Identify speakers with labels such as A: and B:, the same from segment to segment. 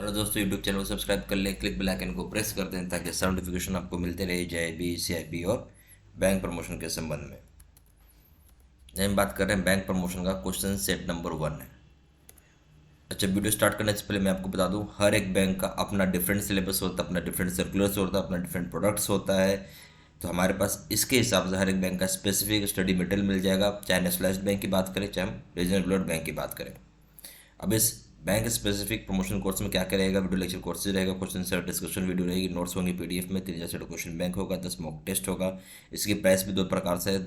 A: और दोस्तों YouTube channel को सब्सक्राइब कर लें, क्लिक बेल आइकन को प्रेस कर दें ताकि सब नोटिफिकेशन आपको मिलते रहे JIB, CIB और बैंक प्रमोशन के संबंध में। हम बात कर रहे हैं बैंक प्रमोशन का क्वेश्चन सेट नंबर 1 है। अच्छा, वीडियो स्टार्ट करने से पहले मैं आपको बता दूं, हर एक बैंक का अपना डिफरेंट सिलेबस होता है, अपना डिफरेंट सर्कुलर्स होता है, अपना डिफरेंट प्रोडक्ट्स होता है। तो हमारे पास इसके हिसाब से हर एक बैंक का स्पेसिफिक स्टडी मटेरियल मिल जाएगा, चाहे नेशनलाइज्ड बैंक की बात करें, चाहे हम रीजनल बैंक की बात करें। अब इस बैंक स्पेसिफिक प्रमोशन कोर्स में क्या क्या रहेगा, वीडियो लेक्चर कोर्सेज रहेगा, क्वेश्चन सर डिस्कशन वीडियो रहेगी, नोट्स होंगे PDF में, 3000 सेट क्वेश्चन बैंक होगा, 10 मॉक टेस्ट होगा। इसकी प्राइस भी 2 प्रकार से है,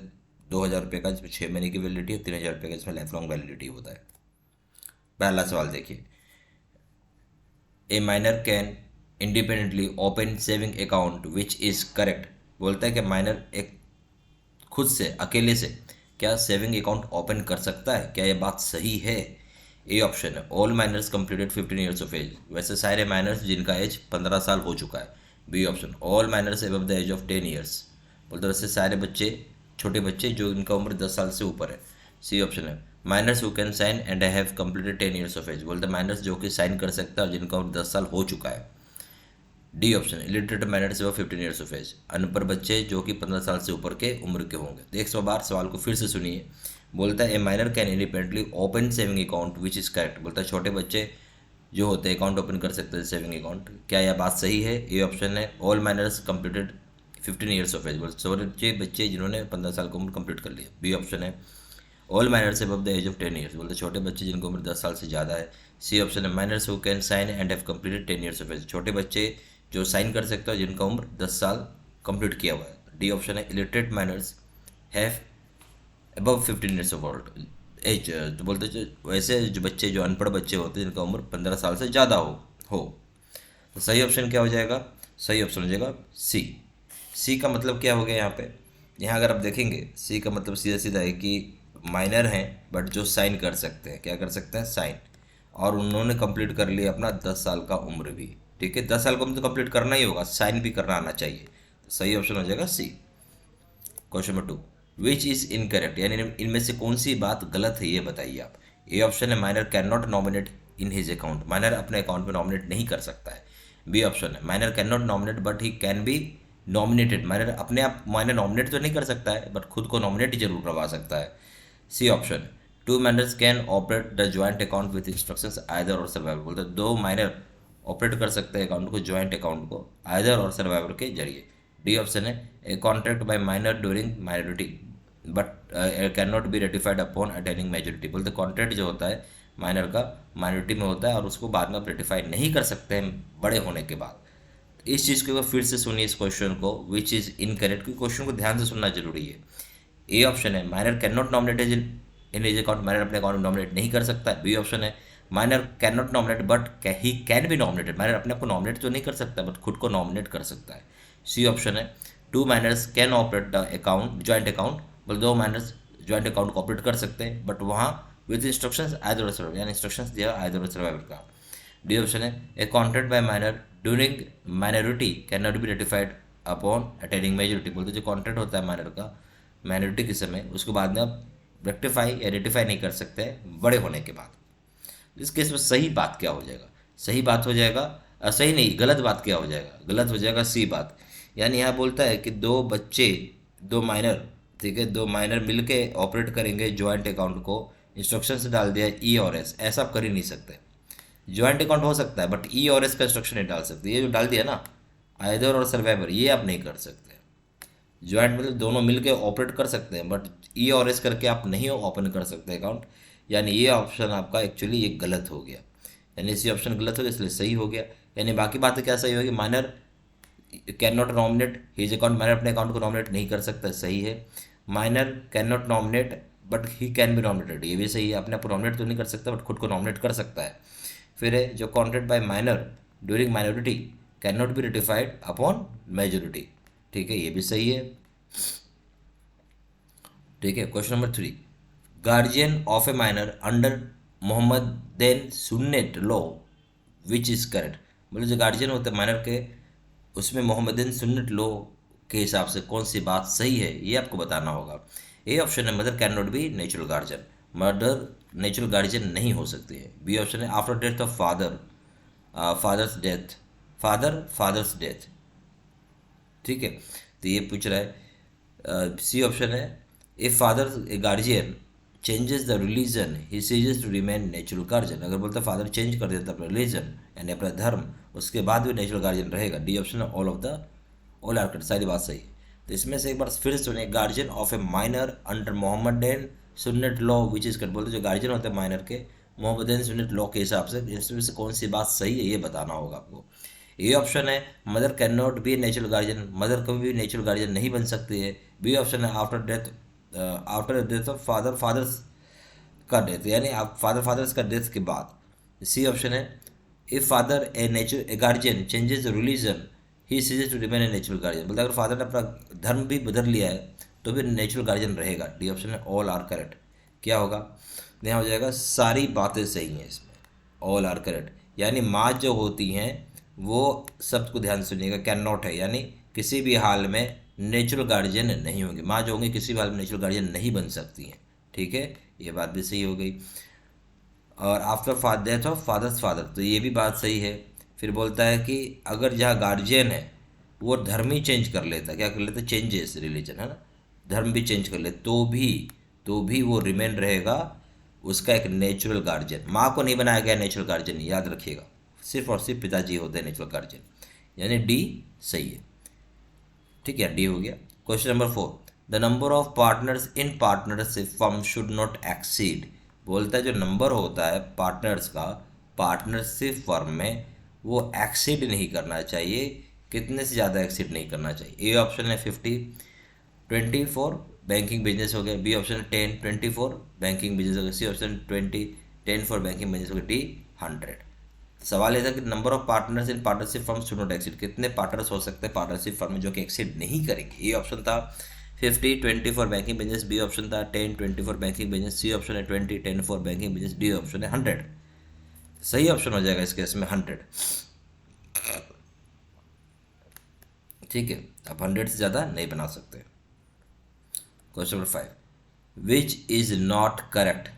A: 2000 रुपये का जिसमें 6 महीने की वैलिडिटी है, 3000 रुपये का जिसमें लाइफ लॉन्ग वैलिडिटी होता है। पहला सवाल देखिए, ए minor can independently open saving account which is correct. बोलता है कि माइनर एक खुद से अकेले से क्या सेविंग अकाउंट ओपन कर सकता है, क्या यह बात सही है। ए ऑप्शन है all minors completed 15 years of age, वैसे सारे माइनर्स जिनका एज 15 साल हो चुका है। B option all minors above the age of 10 years, बोलते वैसे सारे बच्चे, छोटे बच्चे जो इनका उम्र 10 साल से ऊपर है। सी ऑप्शन है minors who can sign and have completed 10 years of age, बोलते माइनर्स जो कि साइन कर सकता है और जिनका उम्र 10 साल हो चुका है। D option illiterate minors above 15 years of age, अनपढ़ बच्चे जो कि 15 साल से ऊपर के उम्र के होंगे। तो 100 बार सवाल को फिर से सुनिए। बोलता है ए minor can independently open saving account which is correct, बोलता है छोटे बच्चे जो होते हैं अकाउंट ओपन कर सकते हैं सेविंग अकाउंट, क्या यह बात सही है। ए ऑप्शन है all minors completed 15 years of age, बोलते छोटे बच्चे जिन्होंने 15 साल की उम्र कंप्लीट कर लिया। बी ऑप्शन है all minors above the age of 10 years, बोलते छोटे बच्चे जिनकी उम्र 10 साल से ज़्यादा है। सी ऑप्शन है minors who can sign and have completed 10 years of age, छोटे बच्चे जो साइन कर सकते हो जिनका उम्र 10 साल कंप्लीट किया हुआ है। डी ऑप्शन है illiterate minors have above 15 years of old age, तो बोलते वैसे जो बच्चे जो अनपढ़ बच्चे होते हैं जिनका उम्र 15 साल से ज़्यादा हो। तो सही ऑप्शन क्या हो जाएगा, सही ऑप्शन हो जाएगा सी। सी का मतलब क्या हो गया यहाँ पे, यहाँ अगर आप देखेंगे सी का मतलब सीधा सीधा है कि माइनर हैं बट जो साइन कर सकते हैं, क्या कर सकते हैं, साइन, और उन्होंने कंप्लीट कर लिया अपना 10 साल का उम्र भी। ठीक है, 10 साल का उम्र तो कंप्लीट करना ही होगा, साइन भी करना आना चाहिए। तो सही ऑप्शन हो जाएगा C. Question number 2, which is incorrect, यानी इनमें से कौन सी बात गलत है ये बताइए आप। ए ऑप्शन है minor can not nominate in his account, minor अपने अकाउंट में नॉमिनेट नहीं कर सकता है। बी ऑप्शन है minor can not nominate but he can be nominated, minor अपने आप माइनर नॉमिनेट तो नहीं कर सकता है बट खुद को नॉमिनेट जरूर करवा सकता है। C option, two minors can operate the joint account with instructions either or survivor, बोलते दो माइनर ऑपरेट कर सकते हैं अकाउंट को, ज्वाइंट अकाउंट को, आइदर और सर्वाइवर के जरिए। डी ऑप्शन है a contract by minor during minority but can not be ratified upon attaining majority, बोलते कॉन्ट्रैक्ट जो होता है माइनर का माइनॉरिटी में होता है और उसको बाद में आप रेटिफाई नहीं कर सकते हैं बड़े होने के बाद। इस चीज़ को फिर से सुनिए इस क्वेश्चन को, विच इज़ इनकरेक्ट, क्योंकि क्वेश्चन को ध्यान से सुनना जरूरी है। ए ऑप्शन है minor can not nominate in his account, minor अपने अकाउंट में नॉमिनेट नहीं कर सकता है। बी ऑप्शन है minor can not nominate but he can be nominated, minor अपने आप को नॉमिनेट तो नहीं कर सकता बट खुद को नॉमिनेट कर सकता है। सी ऑप्शन है to minors can operate the account joint account, बोल दो माइनर्स ज्वाइंट अकाउंट को ऑपरेट कर सकते हैं बट वहाँ with instructions either or survivor, यानी इंस्ट्रक्शंस दिया आइदर और सर्वाइवर का। डी ऑप्शन है a contract by minor during minority can not be ratified upon attaining majority, बोलते जो कॉन्ट्रैक्ट होता है माइनर का माइनॉरिटी के समय उसको बाद में आप रेक्टिफाई या रेटिफाई नहीं कर सकते बड़े होने के बाद। इस केस में सही बात क्या हो जाएगा, सही बात हो जाएगा सही नहीं, गलत बात क्या हो जाएगा, गलत हो जाएगा सी बात। यानी यहाँ बोलता है कि दो बच्चे, दो माइनर, ठीक है, दो माइनर मिलके ऑपरेट करेंगे ज्वाइंट अकाउंट को, इंस्ट्रक्शन से डाल दिया ई और एस, ऐसा आप कर ही नहीं सकते। ज्वाइंट अकाउंट हो सकता है बट ई और एस का इंस्ट्रक्शन नहीं डाल सकते, ये जो डाल दिया ना आइदर और सर्वाइवर, ये आप नहीं कर सकते। ज्वाइंट मतलब दोनों मिलके ऑपरेट कर सकते हैं बट ई और एस करके आप नहीं ओपन कर सकते अकाउंट, यानी ये ऑप्शन आपका एक्चुअली ये गलत हो गया, यानी इसी ऑप्शन गलत हो गया इसलिए सही हो गया। यानी बाकी बातें क्या सही होगी, minor can not nominate his account, minor अपने अकाउंट को नॉमिनेट नहीं कर सकता, सही है। Minor can not nominate but he can be nominated, ये भी सही है, अपने आप को नॉमिनेट तो नहीं कर सकता बट खुद को नॉमिनेट कर सकता है। फिर है जो contract by minor during minority can not be ratified upon majority, ठीक है, ये भी सही है। ठीक है, question number 3, guardian of a minor under Mohammedan सुन्नत लॉ विच इज़ करेक्ट, मतलब जो गार्जियन होते हैं माइनर के उसमें मोहम्मदन सुन्नत लॉ के हिसाब से कौन सी बात सही है ये आपको बताना होगा। ए ऑप्शन है mother can not be natural guardian, mother natural guardian नहीं हो सकती है। बी ऑप्शन है after death of father father's death, father's death, ठीक है। तो ये पूछ रहा है, सी ऑप्शन है, if father a guardian changes the religion he ceases to remain natural guardian. अगर बोलता फादर चेंज कर देता अपना रिलीजन यानी अपना धर्म, उसके बाद भी नेचुरल गार्जियन रहेगा। डी ऑप्शन है all of the all are correct, सारी बात सही है। तो इसमें से एक बार फिर सुनिए, guardian of a minor under Mohammedan सुन्नत लॉ विच इज करेक्ट। बोलते जो गार्जियन होते हैं माइनर के मोहम्मदन सुन्नत लॉ के हिसाब से, इसमें से कौन सी बात सही है ये बताना होगा आपको। ए ऑप्शन है mother can not be a natural guardian, mother कभी भी नेचुरल गार्जियन नहीं बन सकती है। बी ऑप्शन है आफ्टर डेथ ऑफ फादर्स का डेथ, यानी आप फादर्स का डेथ के बाद। सी ऑप्शन है if father a guardian changes the religion he ceases to remain a natural guardian. बोलते अगर फादर ने अपना धर्म भी बदल लिया है तो भी नेचुरल गार्जियन रहेगा। डी ऑप्शन है ऑल आर करेक्ट। क्या होगा, यहाँ हो जाएगा सारी बातें सही हैं इसमें, ऑल आर करेक्ट। यानी माँ जो होती हैं वो, शब्द को ध्यान सुनिएगा, कैन नॉट है यानी किसी भी हाल में नेचुरल गार्जियन नहीं होंगी। माँ जो होंगी किसी भी हाल में नेचुरल गार्जियन नहीं बन सकती हैं, ठीक है, ये बात भी सही हो गई। और after death of father's father, तो ये भी बात सही है। फिर बोलता है कि अगर जहाँ गार्जियन है वो धर्म ही चेंज कर लेता, क्या कर लेता, चेंजेस रिलीजन है ना, धर्म भी चेंज कर ले तो भी वो रिमेन रहेगा उसका एक नेचुरल गार्जियन। माँ को नहीं बनाया गया नेचुरल गार्जियन, याद रखिएगा, सिर्फ और सिर्फ पिताजी होते हैं नेचुरल गार्जियन, यानी डी सही है, ठीक है, डी हो गया। Question number 4, the number of partners in partnership firm should not exceed. बोलता है जो नंबर होता है पार्टनर्स का पार्टनरशिप फर्म में वो एक्सीड नहीं करना चाहिए। कितने से ज़्यादा एक्सीड नहीं करना चाहिए। ए ऑप्शन है 50, 24 बैंकिंग बिजनेस हो गया। बी ऑप्शन 10, 24 बैंकिंग बिजनेस हो गया। C option 20, 10 for banking business हो गया। डी 100। सवाल ये था कि number of partners in partnership firm should not exceed, कितने पार्टनर्स हो सकते हैं पार्टनरशिप फर्म में जो कि एक्सीड नहीं करेंगे। ये ऑप्शन था 50, 20 for banking business. B option था 10, 20 for banking business. C option है 20, 10 for banking business. D option है 100। सही ऑप्शन हो जाएगा इस केस में 100, ठीक है। अब 100 से ज़्यादा नहीं बना सकते। Question number 5, which is not correct.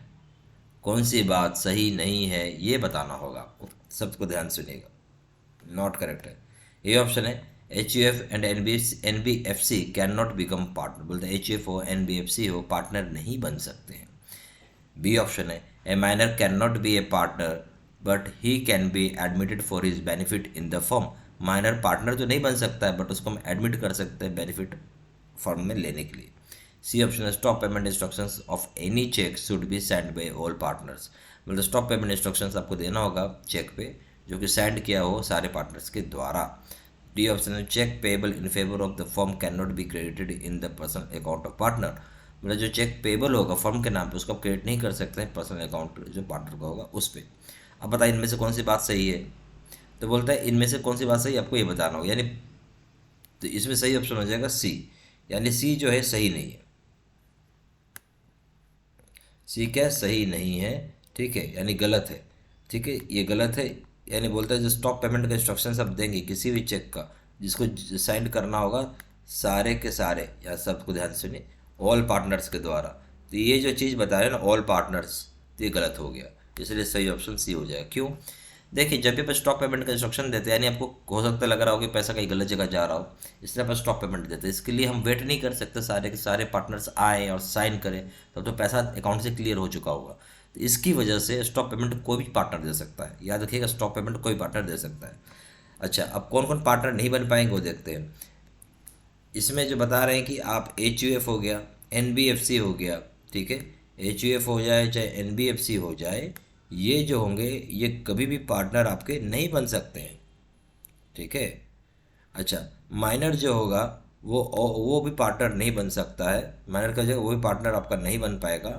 A: कौन सी बात सही नहीं है ये बताना होगा आपको, सबको ध्यान सुनिएगा। नॉट करेक्ट है। ए ऑप्शन है HUF and NBFC can not become partner. बोलते हैं HUF हो NBFC हो पार्टनर नहीं बन सकते हैं। बी ऑप्शन है ए minor can not be a partner but he can be admitted for his benefit in the firm. Minor partner तो नहीं बन सकता है बट उसको हम एडमिट कर सकते हैं बेनिफिट फर्म में लेने के लिए। सी ऑप्शन है stop payment instructions of any cheque should be send by all partners. मतलब स्टॉप पेमेंट इंस्ट्रक्शंस आपको देना होगा चेक पे जो कि सेंड किया हो सारे पार्टनर्स के द्वारा। डी ऑप्शन है cheque payable in favour of the firm can not be credited in the personal account of partner. मतलब जो चेक पेबल होगा फर्म के नाम पे उसको आप क्रेडिट नहीं कर सकते हैं पर्सनल अकाउंट जो पार्टनर का होगा उस पर। अब बताइए इनमें से कौन सी बात सही है। तो बोलता है इनमें से कौन सी बात सही आपको ये बताना होगा, यानी तो इसमें सही ऑप्शन हो जाएगा सी, यानी सी जो है सही नहीं है। सी क्या सही नहीं है, ठीक है, यानी गलत है, ठीक है, ये गलत है। यानी बोलता है जो स्टॉप पेमेंट का इंस्ट्रक्शन आप देंगे किसी भी चेक का जिसको साइन करना होगा सारे के सारे, या सबको ध्यान सुनिए, ऑल पार्टनर्स के द्वारा। तो ये जो चीज़ बता रहे हैं ना ऑल पार्टनर्स, तो ये गलत हो गया, इसलिए सही ऑप्शन सी हो जाएगा। क्यों, देखिए जब भी आप स्टॉप पेमेंट का इंस्ट्रक्शन देते हैं यानी आपको हो सकता है लग रहा हो कि पैसा कहीं गलत जगह जा रहा हो, इसलिए आप स्टॉप पेमेंट देते हैं। इसके लिए हम वेट नहीं कर सकते सारे के सारे पार्टनर्स आए और साइन करें तब तो पैसा अकाउंट से क्लियर हो चुका होगा। तो इसकी वजह से स्टॉप पेमेंट कोई भी पार्टनर दे सकता है, याद रखिएगा स्टॉप पेमेंट कोई पार्टनर दे सकता है। अच्छा, अब कौन कौन पार्टनर नहीं बन पाएंगे वो देखते हैं। इसमें जो बता रहे हैं कि आप HUF हो गया, NBFC हो गया, ठीक है, HUF हो जाए चाहे NBFC हो जाए, ये जो होंगे ये कभी भी पार्टनर आपके नहीं बन सकते हैं, ठीक है। अच्छा, माइनर जो होगा वो भी पार्टनर नहीं बन सकता है, माइनर का जो वो भी पार्टनर आपका नहीं बन पाएगा,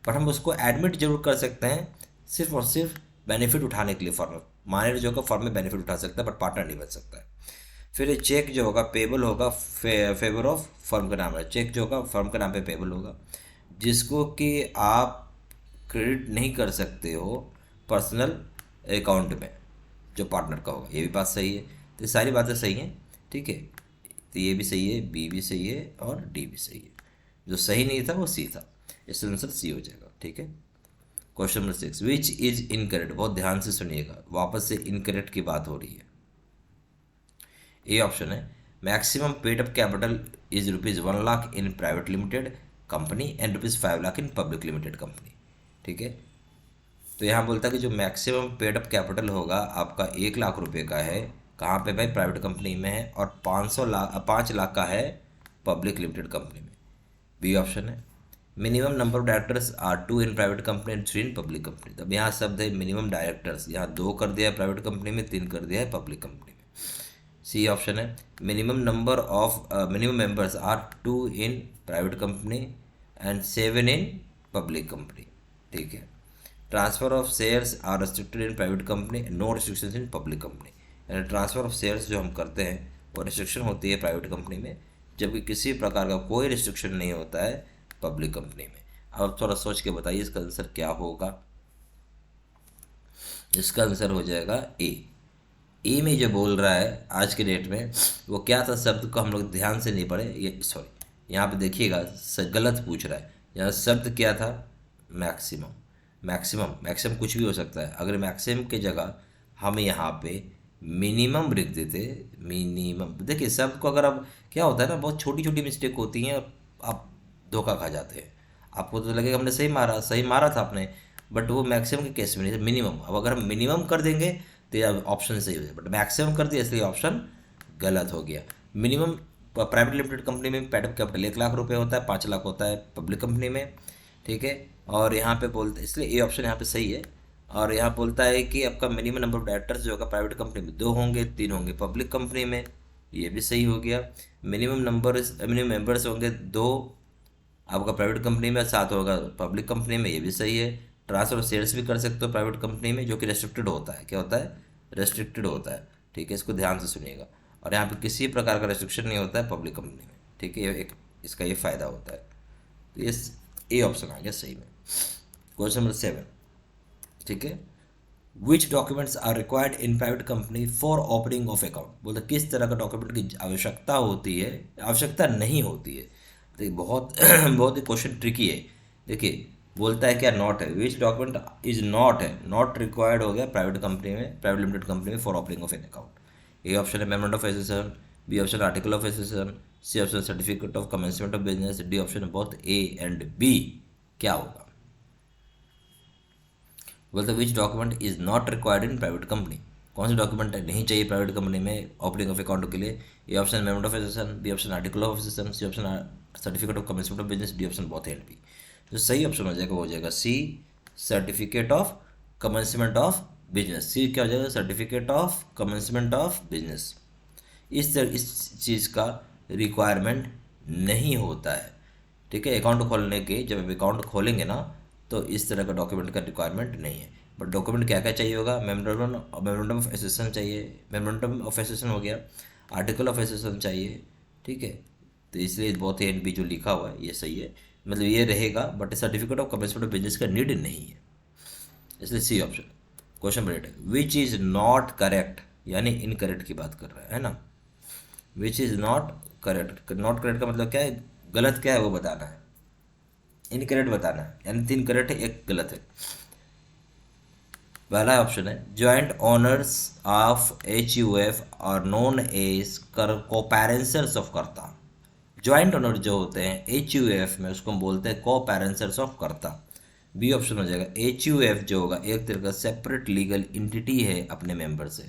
A: पर हम उसको एडमिट जरूर कर सकते हैं सिर्फ और सिर्फ बेनिफिट उठाने के लिए। फर्म माइनर जो होगा फर्म में बेनिफिट उठा सकता है बट पार्टनर नहीं बन सकता है। फिर चेक जो होगा पेबल होगा फेवर ऑफ फर्म का नाम है, चेक जो होगा फर्म के नाम पे पेबल होगा जिसको कि आप क्रेडिट नहीं कर सकते हो पर्सनल अकाउंट में जो पार्टनर का होगा। ये भी बात सही है, तो ये सारी बातें सही हैं, ठीक है। तो ये भी सही है, बी भी सही है और डी भी सही है। जो सही नहीं था वो सी था, इसलिए आंसर सी हो जाएगा, ठीक है। Question number 6, which is incorrect, बहुत ध्यान से सुनिएगा, वापस से इनकरेक्ट की बात हो रही है। ए ऑप्शन है maximum paid up capital is ₹1,00,000 in private limited company and ₹5,00,000 in public limited company. ठीक है, तो यहाँ बोलता है कि जो मैक्सिमम पेड अप कैपिटल होगा आपका 1,00,000 रुपये का है, कहाँ पे भाई, प्राइवेट कंपनी में है, और 5 लाख का है पब्लिक लिमिटेड कंपनी में। बी ऑप्शन है minimum number of directors are 2 in private company and 3 in public company. तब यहाँ शब्द है मिनिमम डायरेक्टर्स, यहाँ 2 कर दिया है प्राइवेट कंपनी में, 3 कर दिया है पब्लिक कंपनी में। सी ऑप्शन है minimum members are 2 in private company and 7 in public company. ठीक है, transfer of shares are restricted in private company, no restrictions in public company. यानी ट्रांसफर ऑफ शेयर्स जो हम करते हैं वो रिस्ट्रिक्शन होती है प्राइवेट कंपनी में, जबकि किसी प्रकार का कोई रिस्ट्रिक्शन नहीं होता है पब्लिक कंपनी में। अब थोड़ा सोच के बताइए इसका आंसर क्या होगा। इसका आंसर हो जाएगा ए में जो बोल रहा है आज के डेट में वो क्या था, शब्द को हम लोग ध्यान से नहीं पढ़े, ये सॉरी यहाँ पे देखिएगा गलत पूछ रहा है। यहाँ शब्द क्या था, मैक्सिमम। मैक्सिमम कुछ भी हो सकता है, अगर मैक्सिमम की जगह हम यहाँ पे मिनिमम लिख देते, मिनिमम। देखिए शब्द को अगर अब क्या होता है ना, बहुत छोटी छोटी मिस्टेक होती हैं और आप धोखा खा जाते हैं। आपको तो लगेगा हमने सही मारा था आपने, बट वो मैक्सिमम के केस में नहीं, मिनिमम। अब अगर हम मिनिमम कर देंगे तो यह ऑप्शन सही हो जाए, बट मैक्सिमम कर दिया इसलिए ऑप्शन गलत हो गया। मिनिमम प्राइवेट लिमिटेड कंपनी में पेड अप कैपिटल 1,00,000 रुपये होता है, 5 लाख होता है पब्लिक कंपनी में। ठीक है, और यहाँ पे बोलते इसलिए ये ऑप्शन यहाँ पे सही है। और यहाँ बोलता है कि आपका मिनिमम नंबर ऑफ डायरेक्टर्स जो होगा प्राइवेट कंपनी में 2 होंगे, 3 होंगे पब्लिक कंपनी में, ये भी सही हो गया। मिनिमम मेंबर्स होंगे 2 आपका प्राइवेट कंपनी में, 7 होगा पब्लिक कंपनी में, ये भी सही है। ट्रांसफर शेयर्स भी कर सकते हो प्राइवेट कंपनी में, जो कि रेस्ट्रिक्टेड होता है। क्या होता है, रेस्ट्रिक्टेड होता है। ठीक है, इसको ध्यान से सुनिएगा। और यहाँ पे किसी प्रकार का रेस्ट्रिक्शन नहीं होता है पब्लिक कंपनी में। ठीक है, एक इसका ये फ़ायदा होता है। तो ये ए ऑप्शन आ गया सही में। क्वेश्चन नंबर 7, ठीक है, which documents are required in private company for opening of account. बोलते किस तरह का डॉक्यूमेंट की आवश्यकता होती है, आवश्यकता नहीं होती है। तो ये बहुत बहुत ही क्वेश्चन ट्रिकी है। देखिए बोलता है क्या, नॉट है, विच डॉक्यूमेंट इज नॉट है, नॉट रिक्वायर्ड हो गया प्राइवेट कंपनी में, प्राइवेट लिमिटेड कंपनी में for opening of an account. A option है memorandum of association, B option article of association, C option certificate of commencement of business, D option both A and B. क्या होगा, बोलते which document is not required in private company, कौन से document नहीं चाहिए private company में opening of account के लिए। A option memorandum of association, B option article of association, C option certificate of commencement of business, D option both A and B. जो सही option हो जाएगा वो हो जाएगा C, certificate of commencement of business. C क्या हो जाएगा, certificate of commencement of business. इस चीज़ का रिक्वायरमेंट नहीं होता है। ठीक है, अकाउंट खोलने के, जब अकाउंट खोलेंगे ना तो इस तरह का डॉक्यूमेंट का रिक्वायरमेंट नहीं है। बट डॉक्यूमेंट क्या क्या चाहिए होगा, मेमोरेंडम ऑफ एसोसिएशन चाहिए, मेमोरेंडम ऑफ एसोसिएशन हो गया, आर्टिकल ऑफ एसोसिएशन चाहिए। ठीक है, तो इसलिए बहुत ए एंड बी जो लिखा हुआ है ये सही है, मतलब ये रहेगा, but certificate of commencement of business का नीड नहीं है, इसलिए C option. Question number 8, which is not correct, यानी इनकरेक्ट की बात कर रहा है ना। Which is not correct, not correct का मतलब क्या है, गलत क्या है वो बताना है, इनकरेक्ट बताना है, यानी 3 करेक्ट है 1 गलत है। पहला ऑप्शन है joint owners of HUF are known as co-parceners of karta. Joint owner जो होते हैं HUF में उसको हम बोलते हैं co-parceners of karta. B option हो जाएगा HUF जो होगा एक तरह का सेपरेट लीगल एंटिटी है अपने मेंबर से।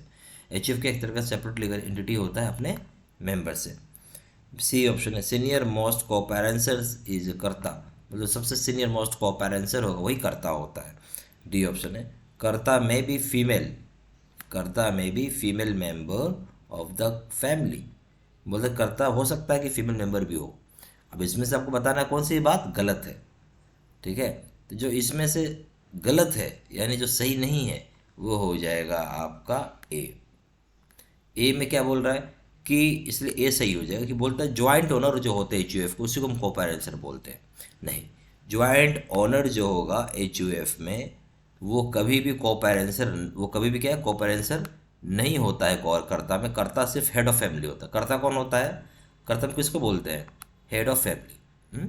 A: HUF का एक तरह का सेपरेट लीगल एंटिटी होता है अपने मेंबर से। सी ऑप्शन है सीनियर मोस्ट को-पैरेंसर्स इज कर्ता, मतलब सबसे सीनियर मोस्ट को-पैरेंसर होगा वही कर्ता होता है। डी ऑप्शन है कर्ता में बी फीमेल, कर्ता में be female member of the family, बोलते कर्ता हो सकता है कि फीमेल मेंबर भी हो। अब इसमें से आपको बताना है कौन सी बात गलत है। ठीक है, तो जो इसमें से गलत है यानी जो सही नहीं है वो हो जाएगा आपका ए में क्या बोल रहा है कि इसलिए ए सही हो जाएगा कि बोलता है ज्वाइंट ओनर जो होते हैं HUF को उसी को हम को-पैरेंसर बोलते हैं। नहीं, ज्वाइंट ओनर जो होगा HUF में वो कभी भी को-पैरेंसर, वो कभी भी क्या है को-पैरेंसर नहीं होता है कर्ता में। कर्ता सिर्फ हेड ऑफ फैमिली होता है। कर्ता कौन होता है, कर्ता में किसको बोलते हैं, हेड ऑफ फैमिली।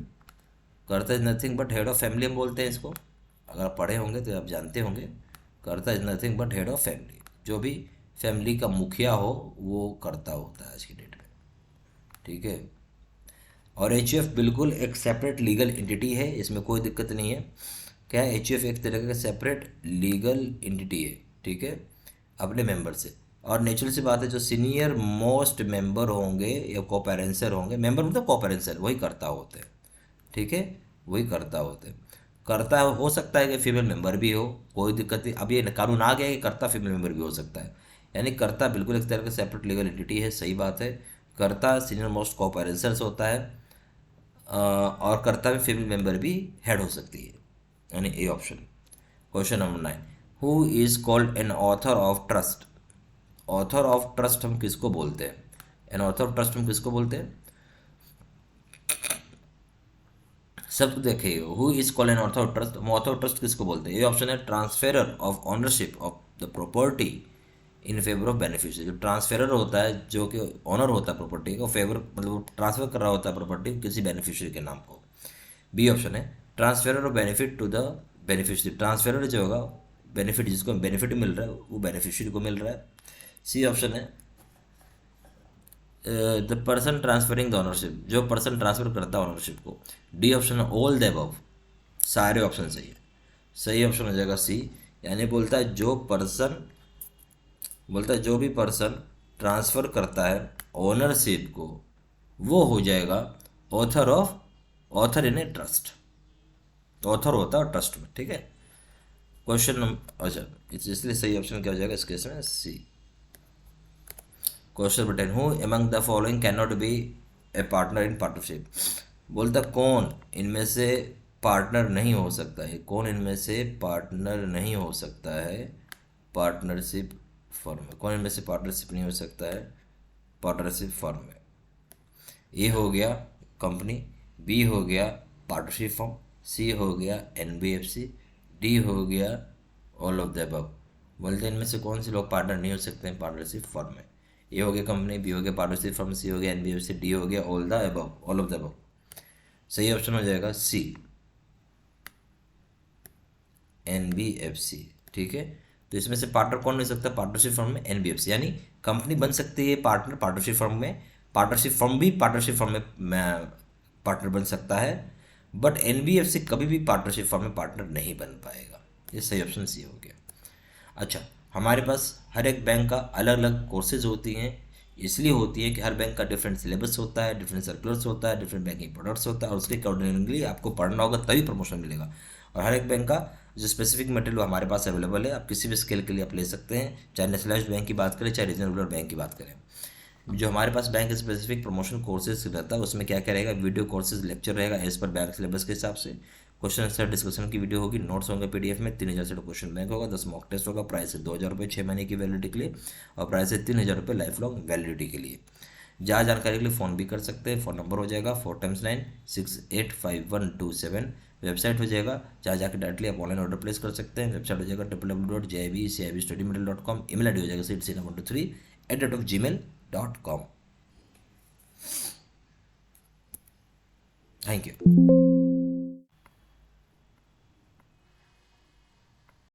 A: कर्ता is nothing but head of family हम बोलते हैं इसको। अगर आप पढ़े होंगे तो आप जानते होंगे, कर्ता is nothing but head of family. जो भी फैमिली का मुखिया हो वो कर्ता होता है आज की डेट में, ठीक है। और एच बिल्कुल एक सेपरेट लीगल एंटिटी है, इसमें कोई दिक्कत नहीं है। क्या है, एच एक तरह का सेपरेट लीगल एंटिटी है, ठीक है, अपने मेंबर से। और नेचुरल सी बात है, जो सीनियर मोस्ट मेंबर होंगे या कोपेरेंसर होंगे, मेंबर मतलब कोपेरेंसर, वही कर्ता होते हैं, ठीक है, वही कर्ता होते हैं। कर्ता हो सकता है कि फीमेल मेंबर भी हो, कोई दिक्कत नहीं। अब ये कानून आ गया है कि कर्ता फीमेल मेंबर भी हो सकता है, यानी कर्ता बिल्कुल एक तरह का सेपरेट लीगल एंटिटी है, सही बात है। कर्ता सीनियर मोस्ट कोपेरेंसर्स होता है, और कर्ता में फीमेल मेंबर भी हेड हो सकती है, यानी A option. Question number 9, who is called an author of trust. Author of trust हम किसको बोलते हैं? एन ऑथर ऑफ ट्रस्ट हम किसको बोलते हैं? सब देखिए, who is called an author of trust, हम ऑथर ऑफ ट्रस्ट किसको बोलते हैं? ये ऑप्शन है transferor of ownership of the property in favour of beneficiary. जो ट्रांसफेरर होता है, जो कि ऑनर होता है प्रॉपर्टी का, फेवर मतलब ट्रांसफर कर रहा होता है प्रॉपर्टी किसी बेनिफिशियरी के नाम को। बी ऑप्शन है transferor of benefit to the beneficiary. Transferor जो होगा, बेनिफिट जिसको बेनिफिट मिल रहा है वो बेनिफिशियरी को मिल रहा है। सी ऑप्शन है the person transferring the ownership, जो पर्सन ट्रांसफर करता है ऑनरशिप को। डी ऑप्शन है ऑल द अबव, सारे ऑप्शन सही है। सही ऑप्शन हो जाएगा सी, यानी बोलता है जो पर्सन, बोलता है जो भी पर्सन ट्रांसफ़र करता है ओनरशिप को, वो हो जाएगा author of, author in a trust. Author होता है ट्रस्ट में, ठीक है। क्वेश्चन नंबर, अच्छा, इसलिए सही ऑप्शन क्या हो जाएगा इस केस में? C. Question number 10, who among the following can not be a partner in partnership. बोलता कौन इनमें से पार्टनर नहीं हो सकता है, कौन इनमें से पार्टनर नहीं हो सकता है पार्टनरशिप फर्म में, कौन इनमें से पार्टनरशिप नहीं हो सकता है पार्टनरशिप फर्म में? ए हो गया कंपनी, बी हो गया पार्टनरशिप फर्म, सी हो गया एनबीएफसी, डी हो गया ऑल ऑफ द अबव। बोलते हैं इनमें से कौन से लोग पार्टनर नहीं हो सकते हैं पार्टनरशिप फर्म में? ए हो गया कंपनी, बी हो गया पार्टनरशिप फर्म, सी हो गया एनबीएफसी, डी हो गया all the above, all of the above. सही ऑप्शन हो जाएगा सी, एनबीएफसी, ठीक है। तो इसमें से पार्टनर कौन नहीं सकता पार्टनरशिप फर्म में? एनबीएफसी, यानी कंपनी बन सकती है पार्टनर पार्टनरशिप फर्म में, पार्टनरशिप फर्म भी पार्टनरशिप फर्म में पार्टनर बन सकता है, बट एनबीएफसी कभी भी पार्टनरशिप फर्म में पार्टनर नहीं बन पाएगा। ये सही ऑप्शन सी हो गया। अच्छा, हमारे पास हर एक बैंक का अलग अलग कोर्सेज होती हैं, इसलिए होती है कि हर बैंक का डिफरेंट सिलेबस होता है, डिफरेंट सर्कुलर्स होता है, डिफरेंट बैंकिंग प्रोडक्ट्स होता है, और उसके अकॉर्डिंगली आपको पढ़ना होगा तभी प्रमोशन मिलेगा। और हर एक बैंक का जो स्पेसिफिक मटेरियल हमारे पास अवेलेबल है, आप किसी भी स्केल के लिए आप ले सकते हैं, चाहे नेशनलाइज्ड बैंक की बात करें, चाहे रीजनल रूरल बैंक की बात करें। जो हमारे पास बैंक स्पेसिफिक प्रमोशन कोर्सेज रहता है उसमें क्या क्या रहेगा, वीडियो कोर्सेज लेक्चर रहेगा एज पर बैंक सिलेबस के हिसाब से, क्वेश्चन आंसर डिस्कशन की वीडियो होगी, नोट्स होंगे पीडीएफ में, 3000 से क्वेश्चन बैंक होगा, 10 मॉक टेस्ट होगा, प्राइस है 2000 रुपये 6 महीने की वैलिडिटी के लिए, और प्राइस है 3000 रुपये लाइफ लॉन्ग वैलिडिटी के लिए। ज़्यादा जानकारी के लिए फ़ोन भी कर सकते हैं, फ़ोन नंबर हो जाएगा 4x9 685127, वेबसाइट हो जाएगा जहाँ जाकर डायरेक्टली आप ऑनलाइन ऑर्डर प्लेस कर सकते हैं। वेबसाइट हो जाएगा www.jibcibstudymaterial.com, ईमेल आईडी हो जाएगा seedc123@gmail.com। Thank you.